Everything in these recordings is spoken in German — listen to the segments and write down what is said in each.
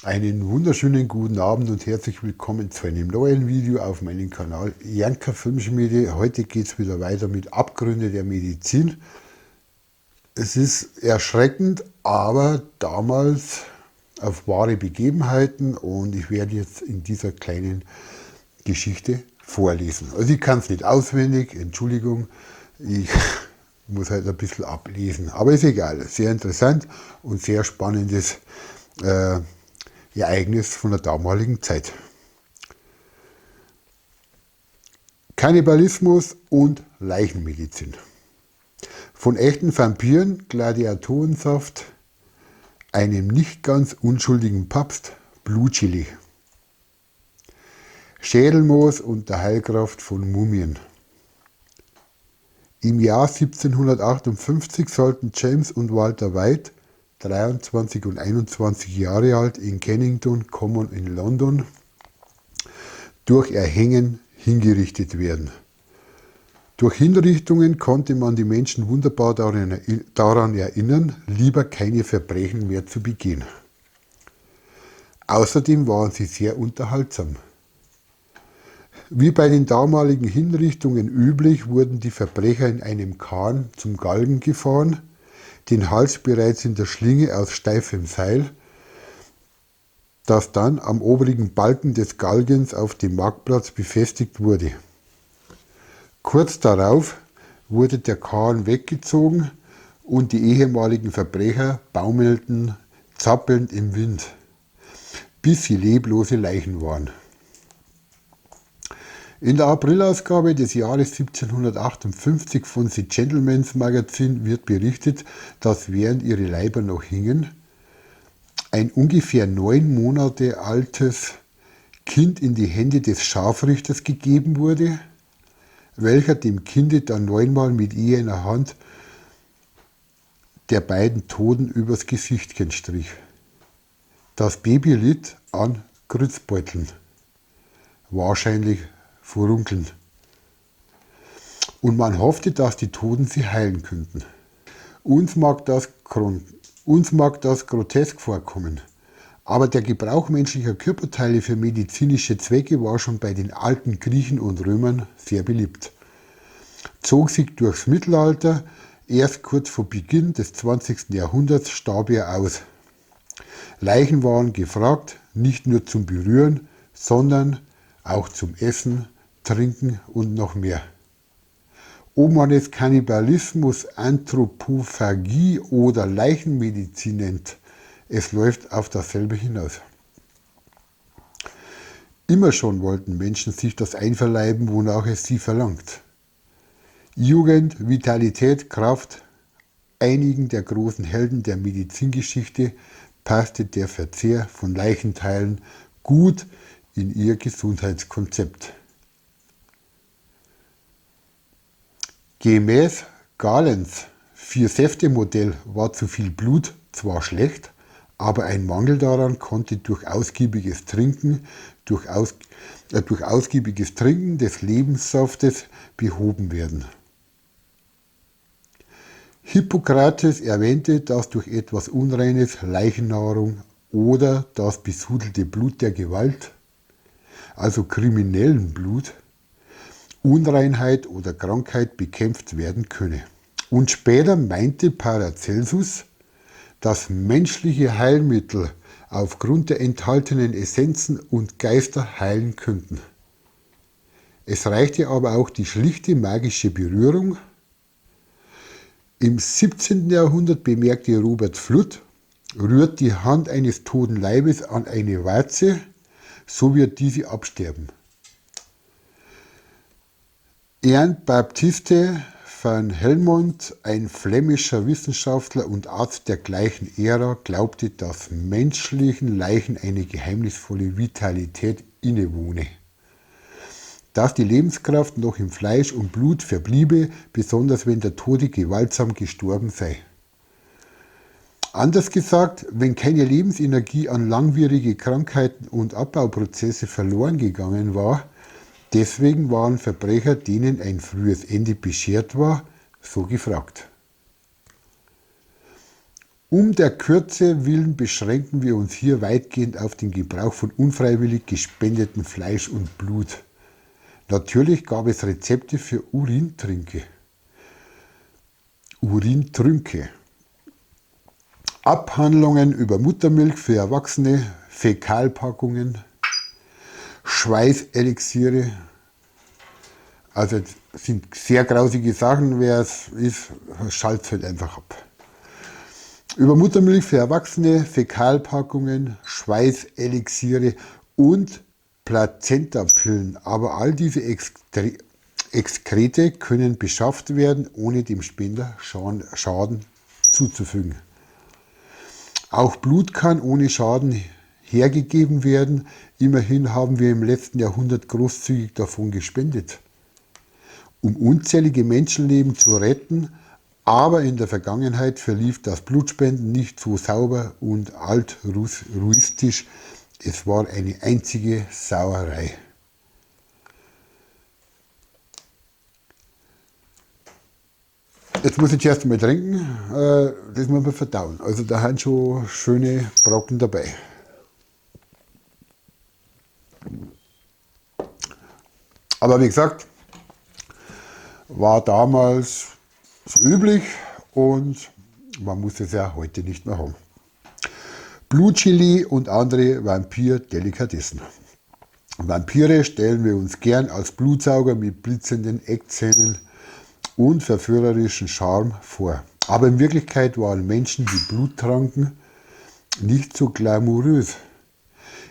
Einen wunderschönen guten Abend und herzlich willkommen zu einem neuen Video auf meinem Kanal Janka Filmschmiede. Heute geht es wieder weiter mit Abgründe der Medizin. Es ist erschreckend, aber damals auf wahre Begebenheiten und ich werde jetzt in dieser kleinen Geschichte vorlesen. Also ich kann es nicht auswendig, Entschuldigung, ich muss halt ein bisschen ablesen, aber ist egal, sehr interessant und sehr spannendes Ereignis von der damaligen Zeit. Kannibalismus und Leichenmedizin. Von echten Vampiren, Gladiatorensaft, einem nicht ganz unschuldigen Papst, Blutchili. Schädelmoos und der Heilkraft von Mumien. Im Jahr 1758 sollten James und Walter White, 23 und 21 Jahre alt, in Kennington Common in London, durch Erhängen hingerichtet werden. Durch Hinrichtungen konnte man die Menschen wunderbar daran erinnern, lieber keine Verbrechen mehr zu begehen. Außerdem waren sie sehr unterhaltsam. Wie bei den damaligen Hinrichtungen üblich, wurden die Verbrecher in einem Kahn zum Galgen gefahren, den Hals bereits in der Schlinge aus steifem Seil, das dann am oberen Balken des Galgens auf dem Marktplatz befestigt wurde. Kurz darauf wurde der Kahn weggezogen und die ehemaligen Verbrecher baumelten zappelnd im Wind, bis sie leblose Leichen waren. In der Aprilausgabe des Jahres 1758 von The Gentleman's Magazine wird berichtet, dass während ihre Leiber noch hingen, ein ungefähr 9 Monate altes Kind in die Hände des Scharfrichters gegeben wurde, welcher dem Kinde dann 9-mal mit je einer Hand der beiden Toten übers Gesichtchen strich. Das Baby litt an Grützbeuteln, wahrscheinlich Furunkeln. Und man hoffte, dass die Toten sie heilen könnten. Uns mag das grotesk vorkommen, aber der Gebrauch menschlicher Körperteile für medizinische Zwecke war schon bei den alten Griechen und Römern sehr beliebt. Zog sich durchs Mittelalter, erst kurz vor Beginn des 20. Jahrhunderts starb er aus. Leichen waren gefragt, nicht nur zum Berühren, sondern auch zum Essen, Trinken und noch mehr. Ob man es Kannibalismus, Anthropophagie oder Leichenmedizin nennt, es läuft auf dasselbe hinaus. Immer schon wollten Menschen sich das einverleiben, wonach es sie verlangt. Jugend, Vitalität, Kraft, einigen der großen Helden der Medizingeschichte passte der Verzehr von Leichenteilen gut in ihr Gesundheitskonzept. Gemäß Galens 4-Säfte-Modell war zu viel Blut zwar schlecht, aber ein Mangel daran konnte durch ausgiebiges Trinken des Lebenssaftes behoben werden. Hippokrates erwähnte, dass durch etwas Unreines Leichennahrung oder das besudelte Blut der Gewalt, also kriminellen Blut, Unreinheit oder Krankheit bekämpft werden könne. Und später meinte Paracelsus, dass menschliche Heilmittel aufgrund der enthaltenen Essenzen und Geister heilen könnten. Es reichte aber auch die schlichte magische Berührung. Im 17. Jahrhundert bemerkte Robert Fludd, rührt die Hand eines toten Leibes an eine Warze, so wird diese absterben. Ernst Baptiste van Helmont, ein flämischer Wissenschaftler und Arzt der gleichen Ära, glaubte, dass menschlichen Leichen eine geheimnisvolle Vitalität innewohne. Dass die Lebenskraft noch im Fleisch und Blut verbliebe, besonders wenn der Tote gewaltsam gestorben sei. Anders gesagt, wenn keine Lebensenergie an langwierige Krankheiten und Abbauprozesse verloren gegangen war, deswegen waren Verbrecher, denen ein frühes Ende beschert war, so gefragt. Um der Kürze willen beschränken wir uns hier weitgehend auf den Gebrauch von unfreiwillig gespendetem Fleisch und Blut. Natürlich gab es Rezepte für Urintrünke, Abhandlungen über Muttermilch für Erwachsene, Fäkalpackungen, Schweißelixiere. Also das sind sehr grausige Sachen, wer es ist, schaltet es halt einfach ab. Über Muttermilch für Erwachsene, Fäkalpackungen, Schweißelixiere und Plazentapillen. Aber all diese Exkrete können beschafft werden, ohne dem Spender Schaden zuzufügen. Auch Blut kann ohne Schaden hergegeben werden. Immerhin haben wir im letzten Jahrhundert großzügig davon gespendet, um unzählige Menschenleben zu retten. Aber in der Vergangenheit verlief das Blutspenden nicht so sauber und altruistisch. Es war eine einzige Sauerei. Jetzt muss ich erst mal trinken, das muss man verdauen. Also da sind schon schöne Brocken dabei. Aber wie gesagt, war damals so üblich und man muss es ja heute nicht mehr haben. Blutchili und andere Vampir-Delikatessen. Vampire stellen wir uns gern als Blutsauger mit blitzenden Eckzähnen und verführerischen Charme vor. Aber in Wirklichkeit waren Menschen, die Blut tranken, nicht so glamourös.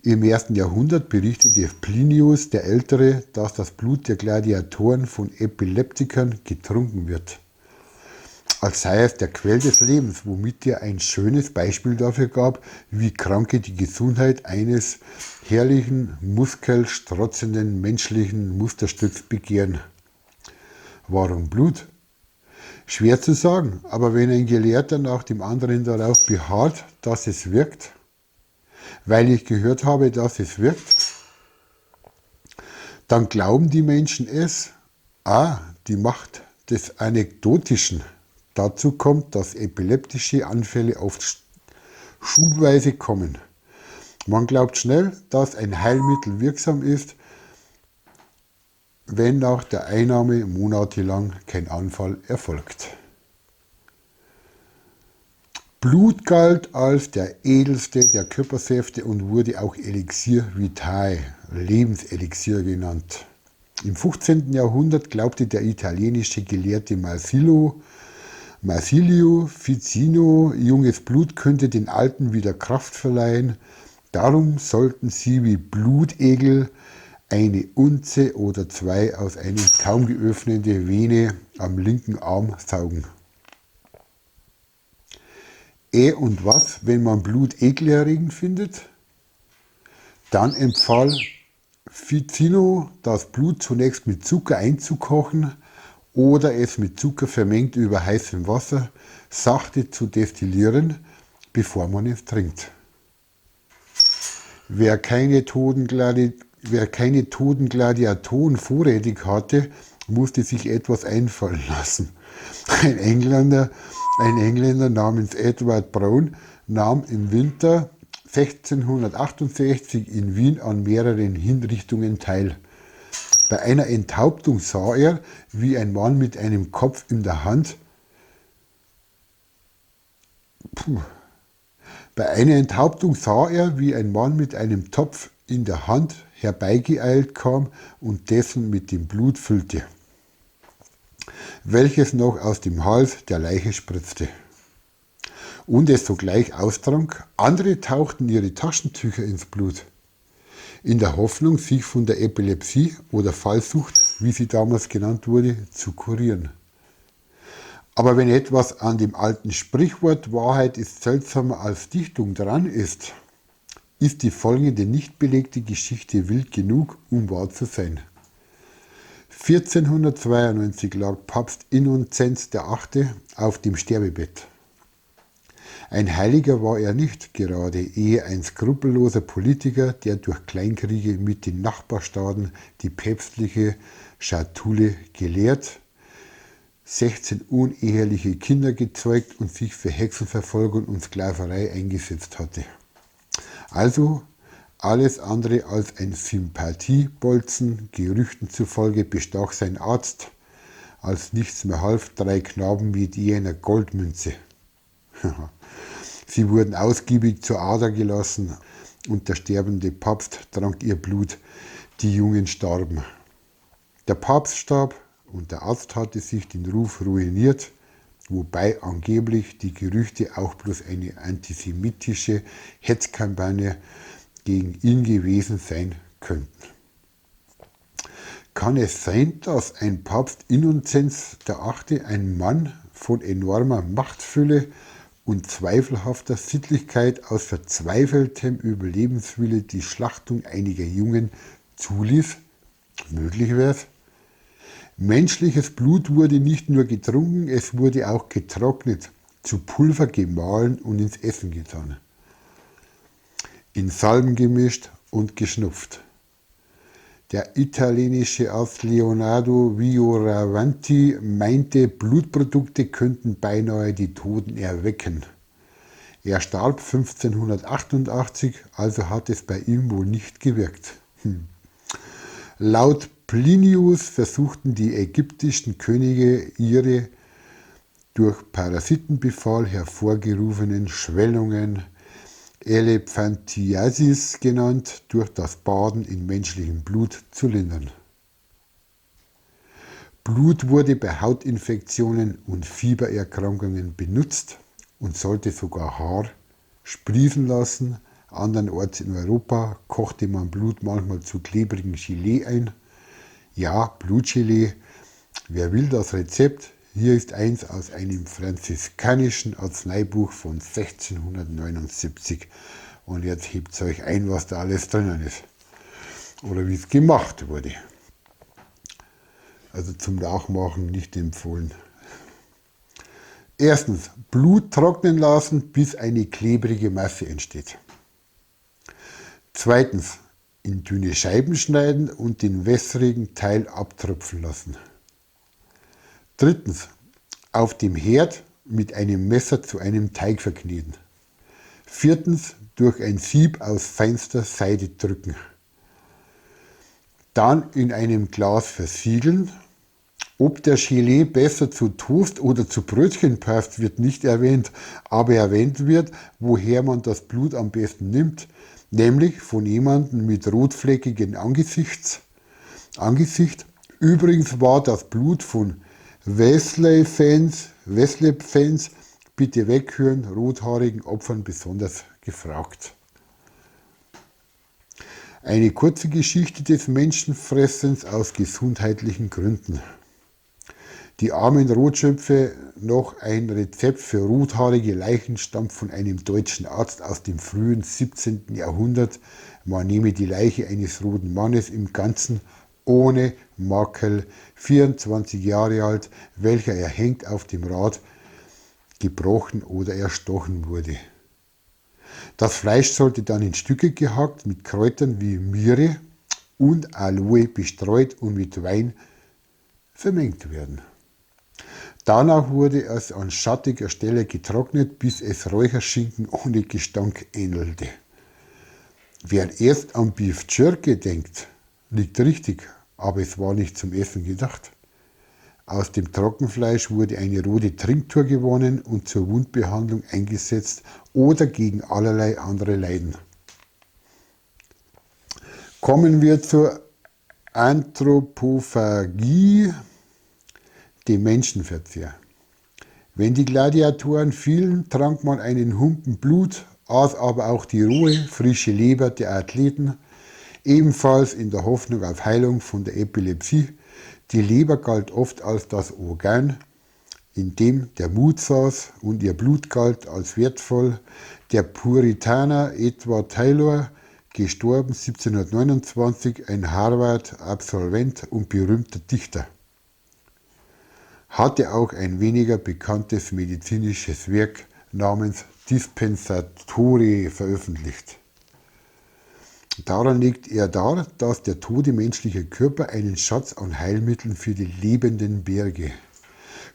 Im 1. Jahrhundert berichtete Plinius der Ältere, dass das Blut der Gladiatoren von Epileptikern getrunken wird, als sei es der Quell des Lebens, womit er ein schönes Beispiel dafür gab, wie Kranke die Gesundheit eines herrlichen, muskelstrotzenden menschlichen Musterstücks begehren. Warum Blut? Schwer zu sagen, aber wenn ein Gelehrter nach dem anderen darauf beharrt, dass es wirkt, weil ich gehört habe, dass es wirkt, dann glauben die Menschen es. Die Macht des Anekdotischen. Dazu kommt, dass epileptische Anfälle oft schubweise kommen. Man glaubt schnell, dass ein Heilmittel wirksam ist, wenn nach der Einnahme monatelang kein Anfall erfolgt. Blut galt als der edelste der Körpersäfte und wurde auch Elixier vitae, Lebenselixier genannt. Im 15. Jahrhundert glaubte der italienische Gelehrte Marsilio Ficino, junges Blut könnte den Alten wieder Kraft verleihen. Darum sollten sie wie Blutegel eine Unze oder zwei aus einer kaum geöffneten Vene am linken Arm saugen. Und was, wenn man Blut ekelerregend findet? Dann empfahl Ficino, das Blut zunächst mit Zucker einzukochen oder es mit Zucker vermengt über heißem Wasser sachte zu destillieren, bevor man es trinkt. Wer keine toten Gladiatoren vorrätig hatte, musste sich etwas einfallen lassen. Ein Engländer namens Edward Brown nahm im Winter 1668 in Wien an mehreren Hinrichtungen teil. Bei einer Enthauptung sah er, wie ein Mann mit einem Kopf in der Hand Topf in der Hand herbeigeeilt kam und dessen mit dem Blut füllte, welches noch aus dem Hals der Leiche spritzte und es sogleich austrank. Andere tauchten ihre Taschentücher ins Blut, in der Hoffnung, sich von der Epilepsie oder Fallsucht, wie sie damals genannt wurde, zu kurieren. Aber wenn etwas an dem alten Sprichwort Wahrheit ist seltsamer als Dichtung dran ist die folgende nicht belegte Geschichte wild genug, um wahr zu sein. 1492 lag Papst Innozenz VIII. Auf dem Sterbebett. Ein Heiliger war er nicht gerade, eher ein skrupelloser Politiker, der durch Kleinkriege mit den Nachbarstaaten die päpstliche Schatulle geleert, 16 uneheliche Kinder gezeugt und sich für Hexenverfolgung und Sklaverei eingesetzt hatte. Also alles andere als ein Sympathiebolzen. Gerüchten zufolge bestach sein Arzt, als nichts mehr half, 3 Knaben mit je einer Goldmünze. Sie wurden ausgiebig zur Ader gelassen und der sterbende Papst trank ihr Blut. Die Jungen starben. Der Papst starb und der Arzt hatte sich den Ruf ruiniert, wobei angeblich die Gerüchte auch bloß eine antisemitische Hetzkampagne gegen ihn gewesen sein könnten. Kann es sein, dass ein Papst Innozenz VIII., ein Mann von enormer Machtfülle und zweifelhafter Sittlichkeit, aus verzweifeltem Überlebenswille die Schlachtung einiger Jungen zuließ? Möglich wär's. Menschliches Blut wurde nicht nur getrunken, es wurde auch getrocknet, zu Pulver gemahlen und ins Essen getan, in Salben gemischt und geschnupft. Der italienische Arzt Leonardo Fioravanti meinte, Blutprodukte könnten beinahe die Toten erwecken. Er starb 1588, also hat es bei ihm wohl nicht gewirkt. Laut Plinius versuchten die ägyptischen Könige ihre durch Parasitenbefall hervorgerufenen Schwellungen, Elephantiasis genannt, durch das Baden in menschlichem Blut zu lindern. Blut wurde bei Hautinfektionen und Fiebererkrankungen benutzt und sollte sogar Haar sprießen lassen. Andernorts in Europa kochte man Blut manchmal zu klebrigem Gelee ein. Ja, Blutgelee. Wer will das Rezept? Hier ist eins aus einem franziskanischen Arzneibuch von 1679. Und jetzt hebt euch ein, was da alles drinnen ist. Oder wie es gemacht wurde. Also zum Nachmachen nicht empfohlen. Erstens, Blut trocknen lassen, bis eine klebrige Masse entsteht. Zweitens, in dünne Scheiben schneiden und den wässrigen Teil abtropfen lassen. Drittens, auf dem Herd mit einem Messer zu einem Teig verkneten. Viertens, durch ein Sieb aus feinster Seide drücken. Dann in einem Glas versiegeln. Ob der Gelee besser zu Toast oder zu Brötchen passt, wird nicht erwähnt, aber erwähnt wird, woher man das Blut am besten nimmt, nämlich von jemandem mit rotfleckigem Angesicht. Übrigens war das Blut von Wesley-Fans, bitte weghören, rothaarigen Opfern besonders gefragt. Eine kurze Geschichte des Menschenfressens aus gesundheitlichen Gründen. Die armen Rotschöpfe, noch ein Rezept für rothaarige Leichen stammt von einem deutschen Arzt aus dem frühen 17. Jahrhundert. Man nehme die Leiche eines roten Mannes im Ganzen ohne Makel, 24 Jahre alt, welcher erhängt auf dem Rad gebrochen oder erstochen wurde. Das Fleisch sollte dann in Stücke gehackt, mit Kräutern wie Myrrhe und Aloe bestreut und mit Wein vermengt werden. Danach wurde es an schattiger Stelle getrocknet, bis es Räucherschinken ohne Gestank ähnelte. Wer erst an Beef Jerky denkt, liegt richtig, aber es war nicht zum Essen gedacht. Aus dem Trockenfleisch wurde eine rote Trinktur gewonnen und zur Wundbehandlung eingesetzt oder gegen allerlei andere Leiden. Kommen wir zur Anthropophagie, dem Menschenverzehr. Wenn die Gladiatoren fielen, trank man einen Humpen Blut, aß aber auch die rohe, frische Leber der Athleten, ebenfalls in der Hoffnung auf Heilung von der Epilepsie. Die Leber galt oft als das Organ, in dem der Mut saß, und ihr Blut galt als wertvoll. Der Puritaner Edward Taylor, gestorben 1729, ein Harvard-Absolvent und berühmter Dichter, hatte auch ein weniger bekanntes medizinisches Werk namens Dispensatore veröffentlicht. Daran legt er dar, dass der tote menschliche Körper einen Schatz an Heilmitteln für die Lebenden berge.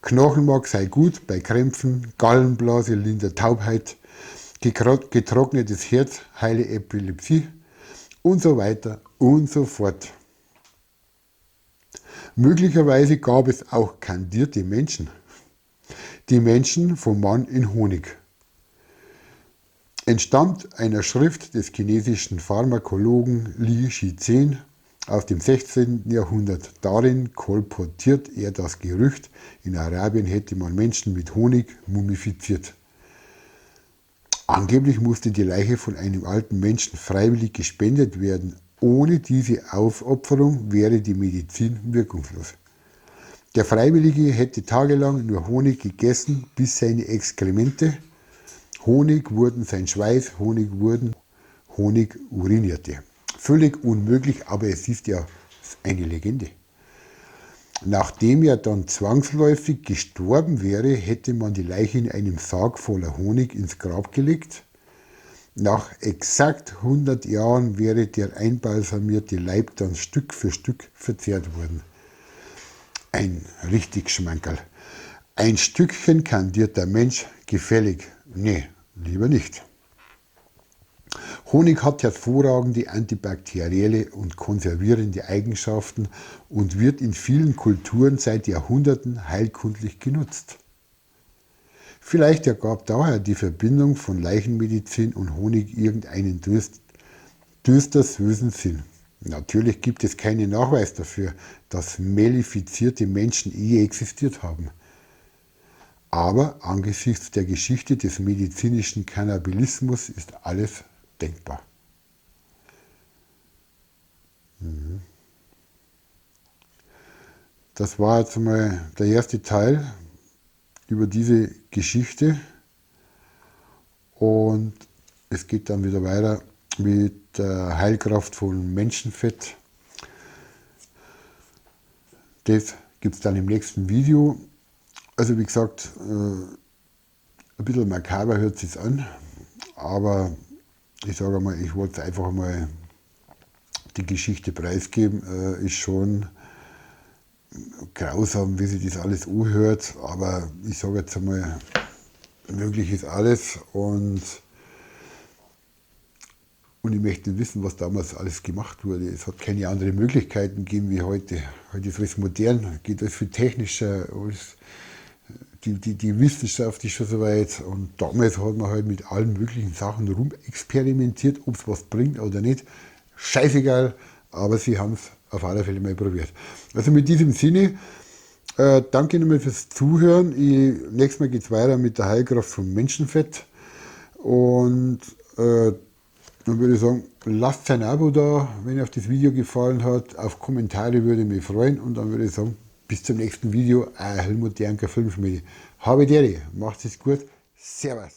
Knochenmark sei gut bei Krämpfen, Gallenblase lindert Taubheit, getrocknetes Herz heile Epilepsie und so weiter und so fort. Möglicherweise gab es auch kandierte Menschen. Die Menschen vom Mann in Honig. Entstammt einer Schrift des chinesischen Pharmakologen Li Shizhen aus dem 16. Jahrhundert. Darin kolportiert er das Gerücht, in Arabien hätte man Menschen mit Honig mumifiziert. Angeblich musste die Leiche von einem alten Menschen freiwillig gespendet werden. Ohne diese Aufopferung wäre die Medizin wirkungslos. Der Freiwillige hätte tagelang nur Honig gegessen, bis seine Exkremente Honig wurden, sein Schweiß Honig wurden, Honig urinierte. Völlig unmöglich, aber es ist ja eine Legende. Nachdem er dann zwangsläufig gestorben wäre, hätte man die Leiche in einem Sarg voller Honig ins Grab gelegt. Nach exakt 100 Jahren wäre der einbalsamierte Leib dann Stück für Stück verzehrt worden. Ein richtig Schmankerl. Ein Stückchen kandierter Mensch, gefällig. Nee, lieber nicht. Honig hat hervorragende antibakterielle und konservierende Eigenschaften und wird in vielen Kulturen seit Jahrhunderten heilkundlich genutzt. Vielleicht ergab daher die Verbindung von Leichenmedizin und Honig irgendeinen düstersösen Sinn. Natürlich gibt es keinen Nachweis dafür, dass melifizierte Menschen je existiert haben. Aber angesichts der Geschichte des medizinischen Kannibalismus ist alles denkbar. Das war jetzt mal der erste Teil über diese Geschichte und es geht dann wieder weiter mit der Heilkraft von Menschenfett. Das gibt es dann im nächsten Video. Also wie gesagt, ein bisschen makaber hört es sich an, aber ich sage mal, ich wollte einfach mal die Geschichte preisgeben. Ist schon grausam, wie sich das alles anhört, aber ich sage jetzt einmal, möglich ist alles und ich möchte wissen, was damals alles gemacht wurde. Es hat keine anderen Möglichkeiten gegeben wie heute. Heute ist alles modern, geht alles viel technischer, alles, die Wissenschaft ist schon so weit und damals hat man halt mit allen möglichen Sachen rumexperimentiert, ob es was bringt oder nicht. Scheißegal, aber sie haben es auf alle Fälle mal probiert. Also mit diesem Sinne, danke nochmal fürs Zuhören. Nächstes Mal geht es weiter mit der Heilkraft von Menschenfett und dann würde ich sagen, lasst ein Abo da, wenn euch das Video gefallen hat. Auf Kommentare würde ich mich freuen und dann würde ich sagen, bis zum nächsten Video. Helmut Janker Filmschmiede. Habe Dere, macht es gut. Servus.